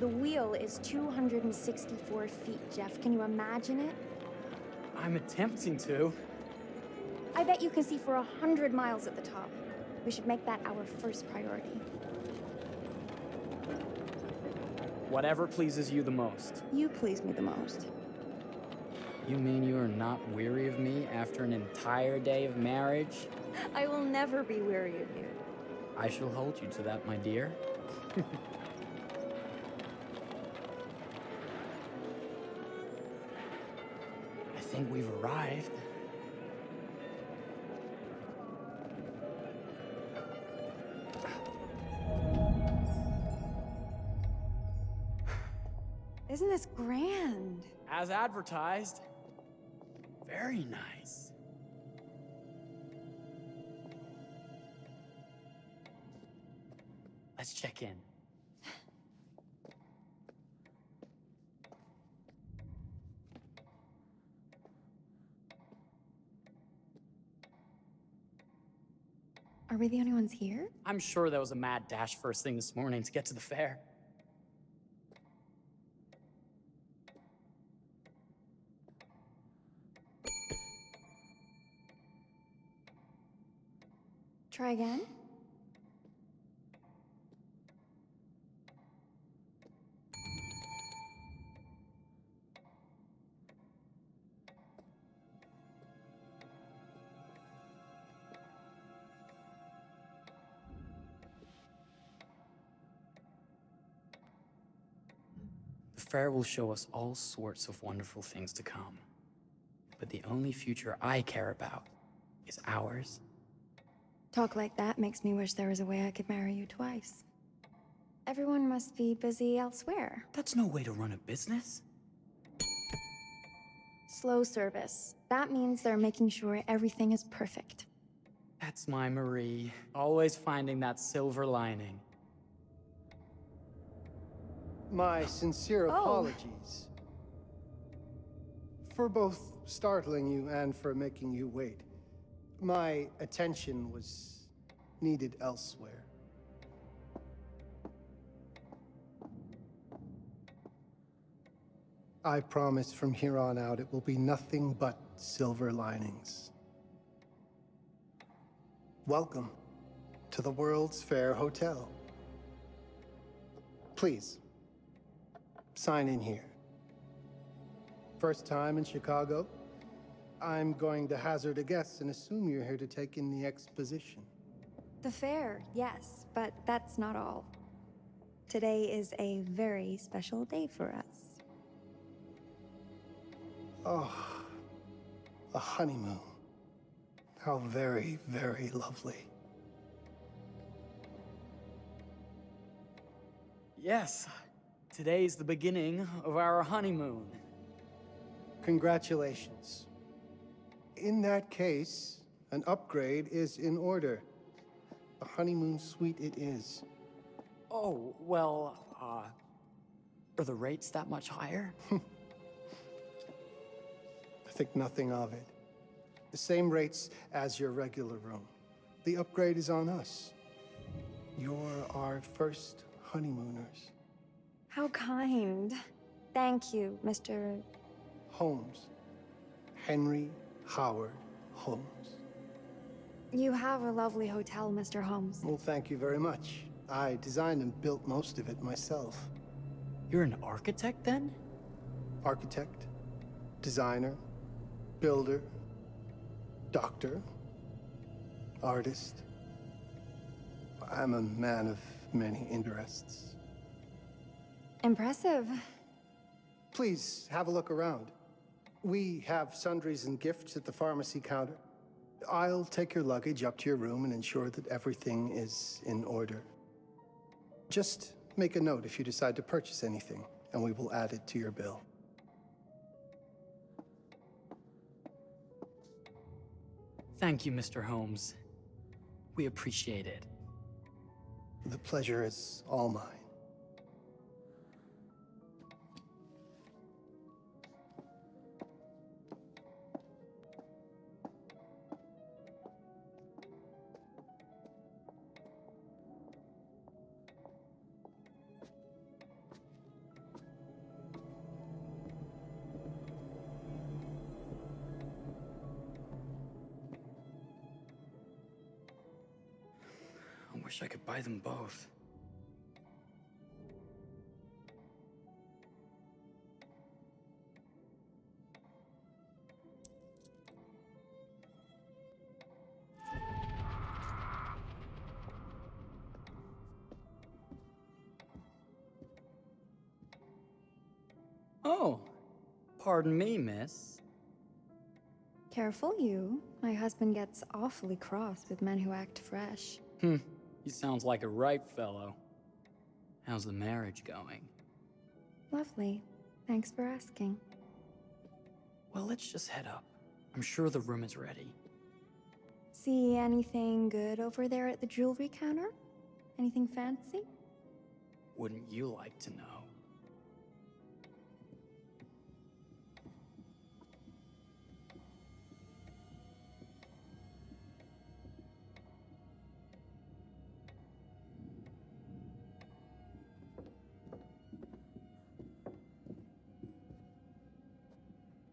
The wheel is 264 feet, Jeff. Can you imagine it? I'm attempting to. I bet you can see for 100 miles at the top. We should make that our first priority. Whatever pleases you the most. You please me the most. You mean you are not weary of me after an entire day of marriage? I will never be weary of you. I shall hold you to that, my dear. I think we've arrived. Isn't this grand? As advertised. Very nice. Let's check in. Are we the only ones here? I'm sure there was a mad dash first thing this morning to get to the fair. Try again? The fair will show us all sorts of wonderful things to come. But the only future I care about is ours. Talk like that makes me wish there was a way I could marry you twice. Everyone must be busy elsewhere. That's no way to run a business. Slow service. That means they're making sure everything is perfect. That's my Marie, always finding that silver lining. My sincere apologies for both startling you and for making you wait. My attention was needed elsewhere. I promise from here on out it will be nothing but silver linings. Welcome to the World's Fair Hotel. Please, sign in here. First time in Chicago? I'm going to hazard a guess and assume you're here to take in the exposition. The fair, yes, but that's not all. Today is a very special day for us. Oh, a honeymoon. How very, very lovely. Yes, today's the beginning of our honeymoon. Congratulations. In that case, an upgrade is in order. A honeymoon suite it is. Oh, well, are the rates that much higher? I think nothing of it. The same rates as your regular room. The upgrade is on us. You're our first honeymooners. How kind. Thank you, Mr. Holmes. Henry Howard Holmes. You have a lovely hotel, Mr. Holmes. Well, thank you very much. I designed and built most of it myself. You're an architect, then? Architect, designer, builder, doctor, artist. I'm a man of many interests. Impressive. Please have a look around. We have sundries and gifts at the pharmacy counter. I'll take your luggage up to your room and ensure that everything is in order. Just make a note if you decide to purchase anything, and we will add it to your bill. Thank you, Mr. Holmes. We appreciate it. The pleasure is all mine. Wish I could buy them both. Oh, pardon me, miss. Careful you. My husband gets awfully cross with men who act fresh. He sounds like a ripe fellow. How's the marriage going? Lovely. Thanks for asking. Well, let's just head up. I'm sure the room is ready. See anything good over there at the jewelry counter? Anything fancy? Wouldn't you like to know?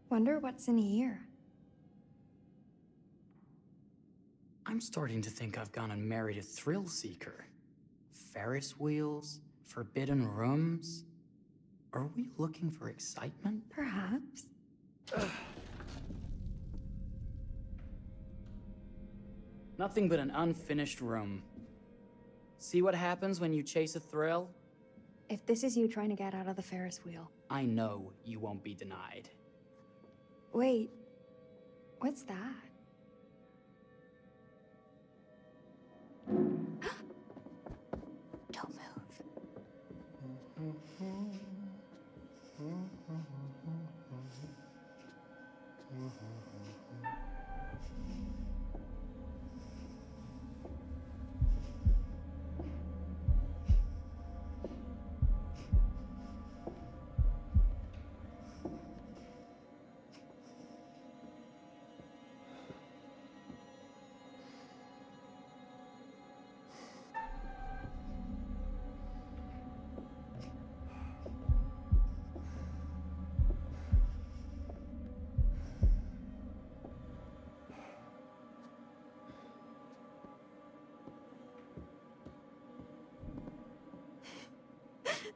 Wonder what's in here. I'm starting to think I've gone and married a thrill seeker. Ferris wheels, forbidden rooms. Are we looking for excitement? Perhaps. Nothing but an unfinished room. See what happens when you chase a thrill? If this is you trying to get out of the Ferris wheel. I know you won't be denied. Wait, what's that? Don't move.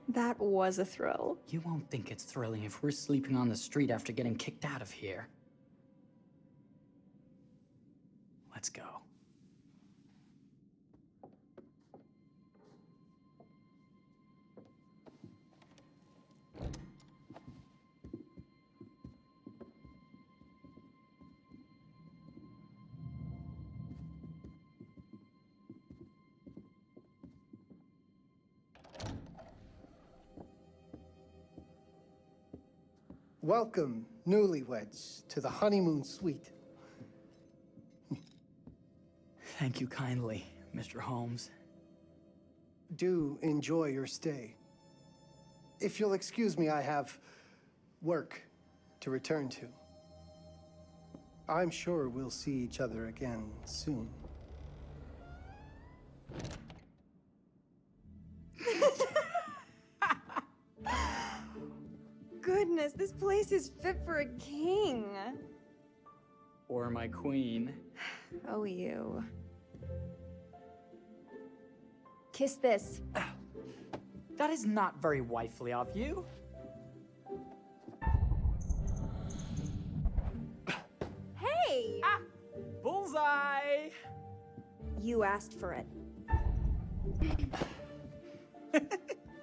That was a thrill. You won't think it's thrilling if we're sleeping on the street after getting kicked out of here. Let's go. Welcome, newlyweds, to the honeymoon suite. Thank you kindly, Mr. Holmes. Do enjoy your stay. If you'll excuse me, I have work to return to. I'm sure we'll see each other again soon. Goodness, this place is fit for a king. Or my queen. Oh, you. Kiss this. That is not very wifely of you. Hey! Ah! Bullseye! You asked for it.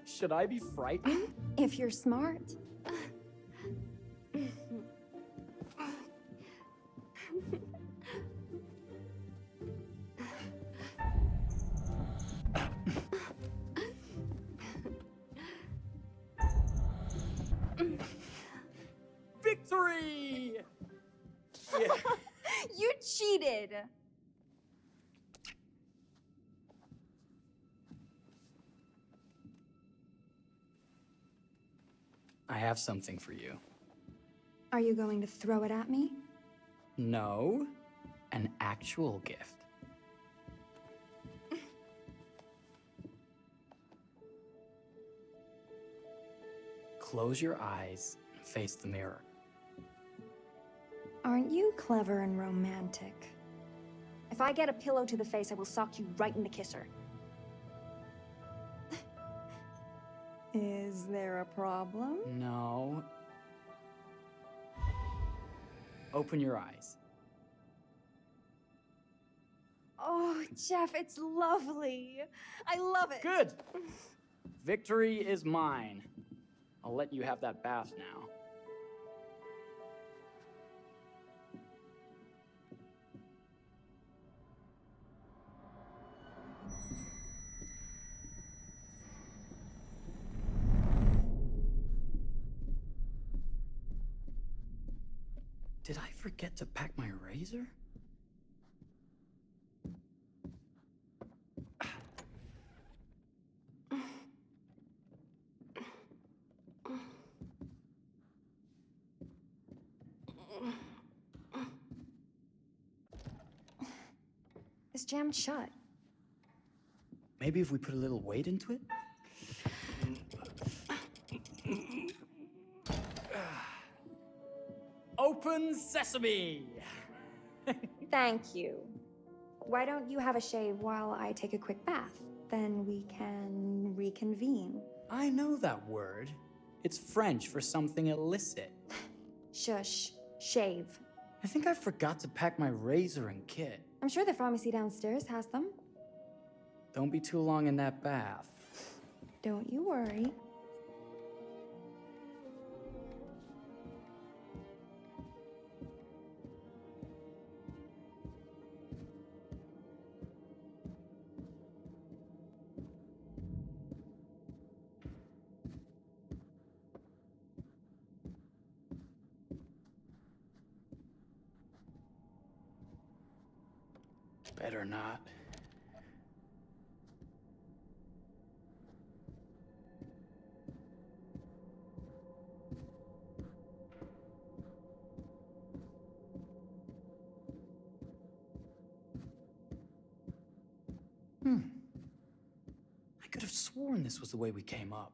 Should I be frightened? If you're smart. Victory! Yeah. You cheated! I have something for you. Are you going to throw it at me? No, an actual gift. Close your eyes and face the mirror. Aren't you clever and romantic? If I get a pillow to the face, I will sock you right in the kisser. Is there a problem? No. Open your eyes. Oh, Jeff, it's lovely. I love it. Good! Victory is mine. I'll let you have that bath now. Did I forget to pack my razor? It's jammed shut. Maybe if we put a little weight into it? Open sesame! Thank you. Why don't you have a shave while I take a quick bath? Then we can reconvene. I know that word. It's French for something illicit. Shush. Shave. I think I forgot to pack my razor and kit. I'm sure the pharmacy downstairs has them. Don't be too long in that bath. Don't you worry. Better not. I could have sworn this was the way we came up.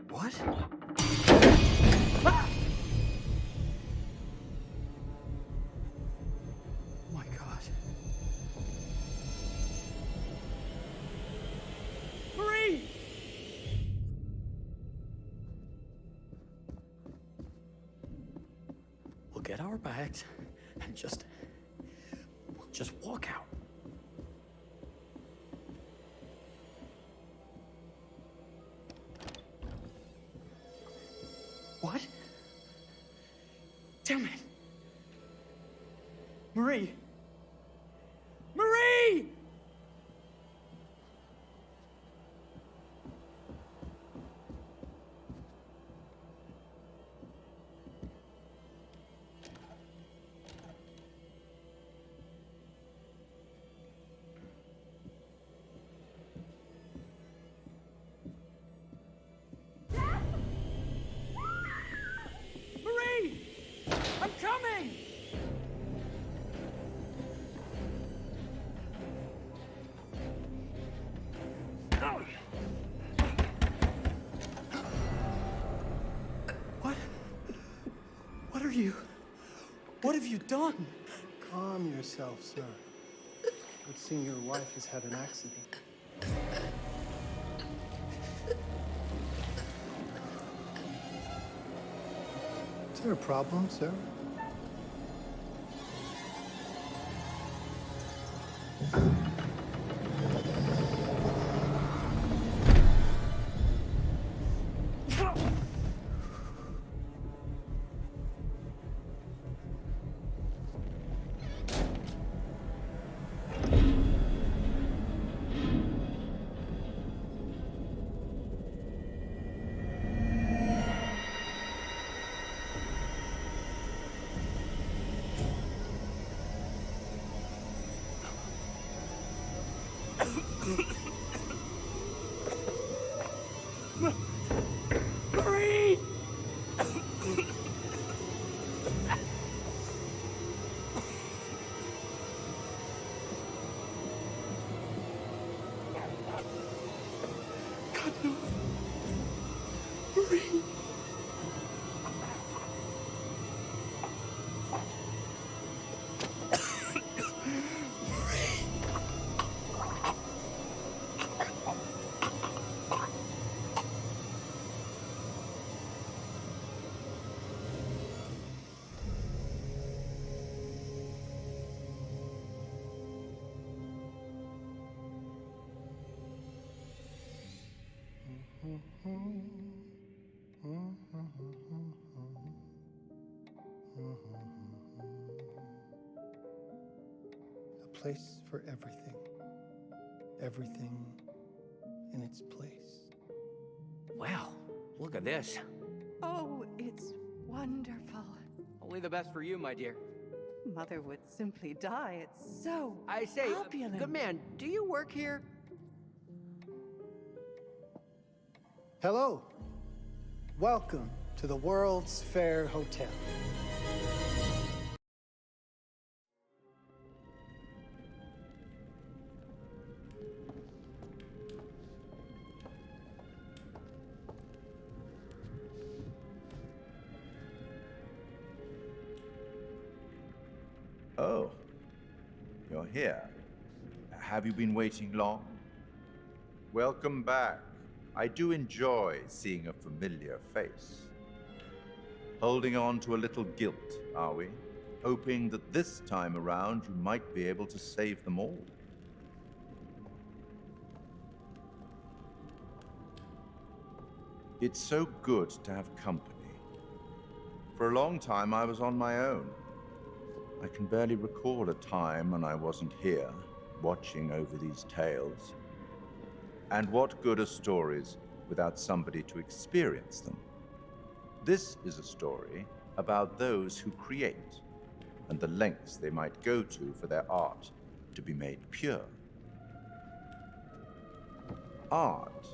What? Ah! Oh my God. Marie! We'll get our bags and we'll just walk out. What? Damn it. Marie! Marie! Marie! I'm coming! What? What are you? What have you done? Calm yourself, sir. Would seem your wife has had an accident. Is there a problem, sir? Marie! God, no. Marie! place for everything. Everything in its place. Wow, look at this. Oh, it's wonderful. Only the best for you, my dear. Mother would simply die. It's so I say, opulent. good man, do you work here? Hello. Welcome to the World's Fair Hotel. Oh, you're here. Have you been waiting long? Welcome back. I do enjoy seeing a familiar face. Holding on to a little guilt, are we? Hoping that this time around you might be able to save them all. It's so good to have company. For a long time I was on my own. I can barely recall a time when I wasn't here, watching over these tales. And what good are stories without somebody to experience them? This is a story about those who create, and the lengths they might go to for their art to be made pure. Art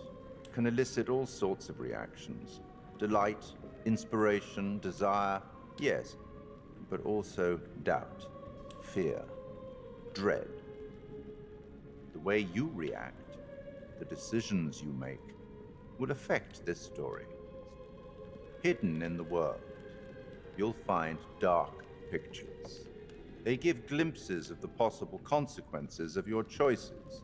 can elicit all sorts of reactions. Delight, inspiration, desire, yes, but also doubt, fear, dread. The way you react, the decisions you make, will affect this story. Hidden in the world, you'll find dark pictures. They give glimpses of the possible consequences of your choices.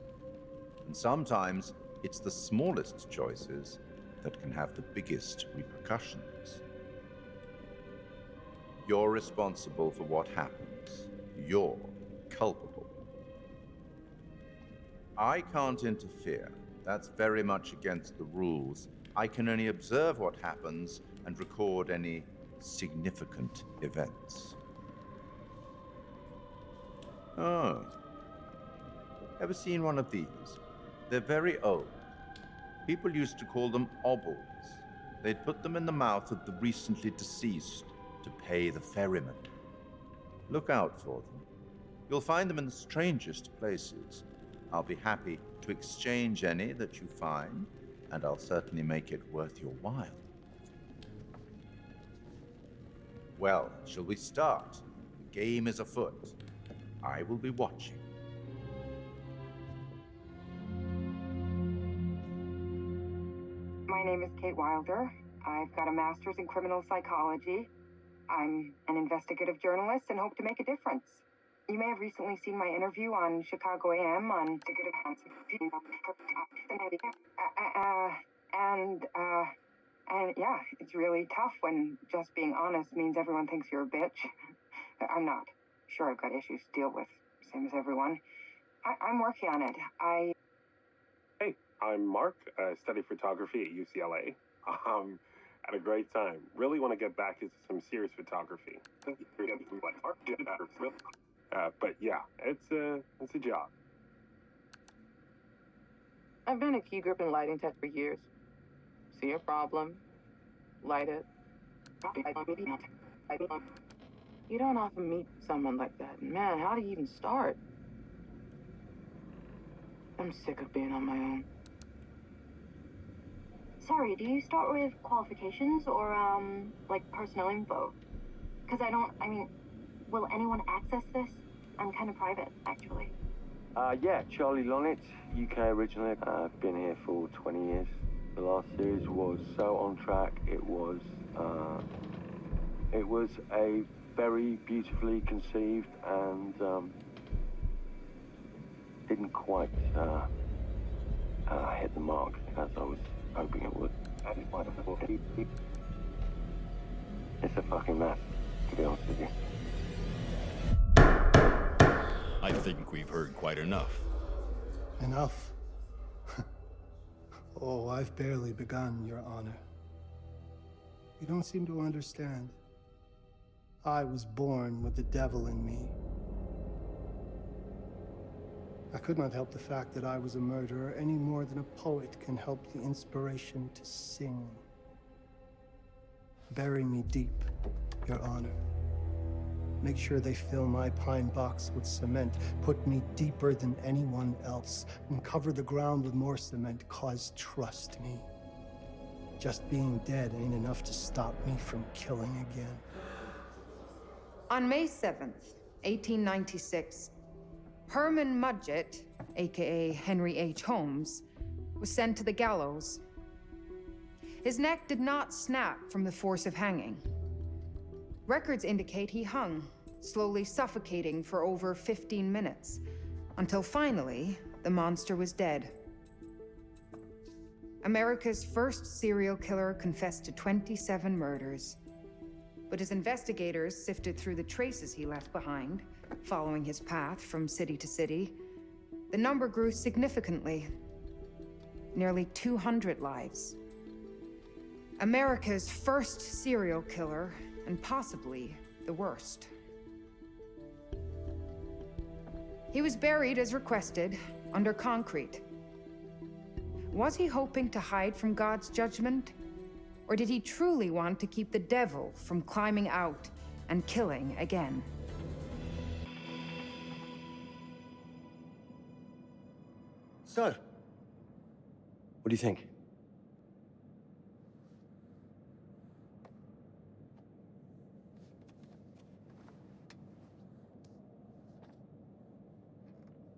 And sometimes it's the smallest choices that can have the biggest repercussions. You're responsible for what happens. You're culpable. I can't interfere. That's very much against the rules. I can only observe what happens and record any significant events. Oh. Ever seen one of these? They're very old. People used to call them obbles. They'd put them in the mouth of the recently deceased to pay the ferryman. Look out for them. You'll find them in the strangest places. I'll be happy to exchange any that you find, and I'll certainly make it worth your while. Well, shall we start? The game is afoot. I will be watching. My name is Kate Wilder. I've got a master's in criminal psychology. I'm an investigative journalist and hope to make a difference. You may have recently seen my interview on Chicago AM on and yeah, it's really tough when just being honest means everyone thinks you're a bitch. I'm not. Sure, I've got issues to deal with, same as everyone. I'm working on it. Hey, I'm Mark. I study photography at UCLA. Had a great time. Really want to get back into some serious photography. But yeah, it's a job. I've been a key grip and lighting tech for years. See a problem, light it. You don't often meet someone like that. Man, how do you even start? I'm sick of being on my own. Sorry, do you start with qualifications or, like personnel info? Because will anyone access this? I'm kind of private, actually. Yeah, Charlie Lonitz, UK originally. I've been here for 20 years. The last series was so on track. It was a very beautifully conceived and didn't quite hit the mark as I was hoping it would. It's a fucking mess, to be honest with you. I think we've heard quite enough. Enough? Oh, I've barely begun, Your Honor. You don't seem to understand. I was born with the devil in me. I could not help the fact that I was a murderer any more than a poet can help the inspiration to sing. Bury me deep, Your Honor. Make sure they fill my pine box with cement. Put me deeper than anyone else, and cover the ground with more cement, 'cause trust me, just being dead ain't enough to stop me from killing again. On May 7th, 1896, Herman Mudgett, aka Henry H. Holmes, was sent to the gallows. His neck did not snap from the force of hanging. Records indicate he hung, slowly suffocating for over 15 minutes, until finally, the monster was dead. America's first serial killer confessed to 27 murders. But as investigators sifted through the traces he left behind, following his path from city to city, the number grew significantly. Nearly 200 lives. America's first serial killer, and possibly the worst. He was buried as requested, under concrete. Was he hoping to hide from God's judgment? Or did he truly want to keep the devil from climbing out and killing again? So, what do you think?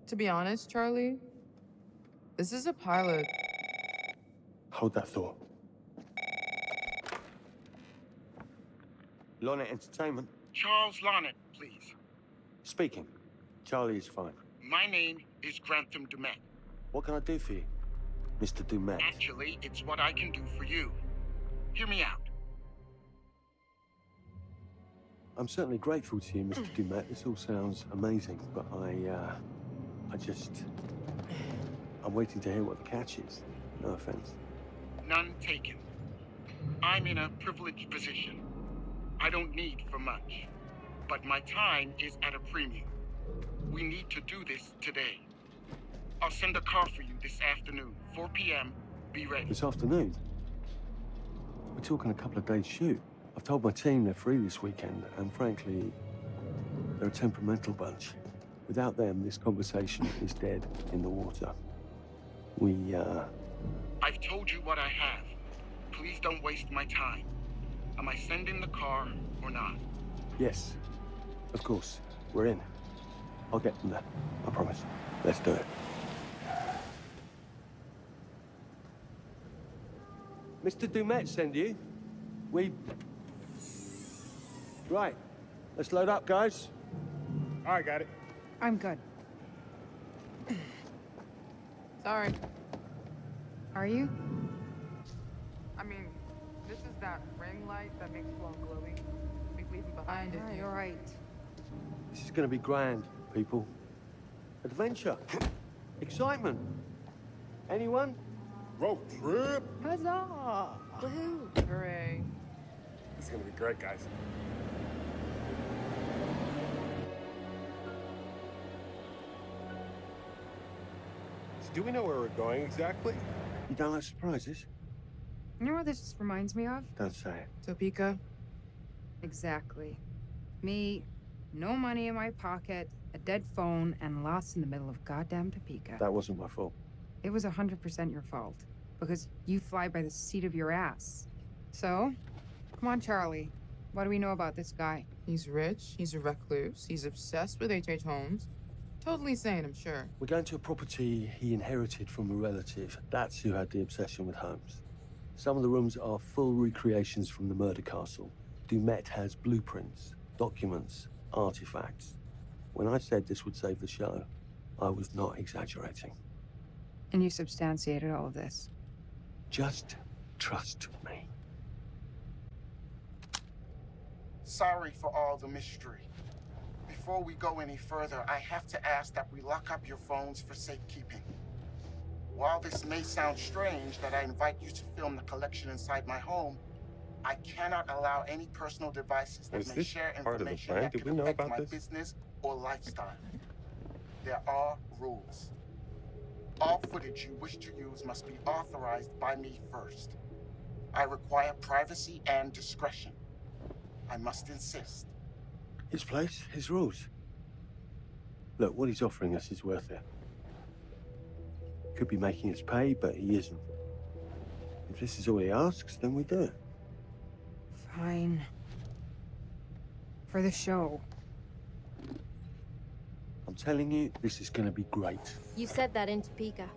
To be honest, Charlie, this is a pilot. Hold that thought. Lonnet Entertainment. Charles Lonnet, please. Speaking. Charlie is fine. My name is Grantham Dumet. What can I do for you, Mr. Dumet? Actually, it's what I can do for you. Hear me out. I'm certainly grateful to you, Mr. Dumet. This all sounds amazing, but I'm waiting to hear what the catch is. No offense. None taken. I'm in a privileged position. I don't need for much, but my time is at a premium. We need to do this today. I'll send a car for you this afternoon, 4 p.m. Be ready. This afternoon? We're talking a couple of days shoot. I've told my team they're free this weekend, and frankly, they're a temperamental bunch. Without them, this conversation is dead in the water. I've told you what I have. Please don't waste my time. Am I sending the car or not? Yes, of course. We're in. I'll get them there. I promise. Let's do it. Mr. Dumet send you. Right. Let's load up, guys. All right, got it. I'm good. Sorry. Are you? I mean, this is that ring light that makes you all glowy. We leave it behind if you... All right. This is gonna be grand, people. Adventure. Excitement. Anyone? Road trip. Huzzah! Woohoo! Hooray. This is gonna be great, guys. So do we know where we're going exactly? You don't like surprises? You know what this reminds me of? Don't say it. Topeka? Exactly. Me, no money in my pocket, a dead phone, and lost in the middle of goddamn Topeka. That wasn't my fault. It was 100% your fault. Because you fly by the seat of your ass. So, come on, Charlie. What do we know about this guy? He's rich, he's a recluse, he's obsessed with H.H. Holmes. Totally sane, I'm sure. We're going to a property he inherited from a relative. That's who had the obsession with Holmes. Some of the rooms are full recreations from the murder castle. Dumet has blueprints, documents, artifacts. When I said this would save the show, I was not exaggerating. And you substantiated all of this? Just trust me. Sorry for all the mystery. Before we go any further, I have to ask that we lock up your phones for safekeeping. While this may sound strange that I invite you to film the collection inside my home, I cannot allow any personal devices that may share information that could affect my business or lifestyle. There are rules. All footage you wish to use must be authorized by me first. I require privacy and discretion. I must insist. His place, his rules. Look, what he's offering us is worth it. Could be making us pay, but he isn't. If this is all he asks, then we do it. Fine. For the show. I'm telling you, this is gonna be great. You said that in Topeka.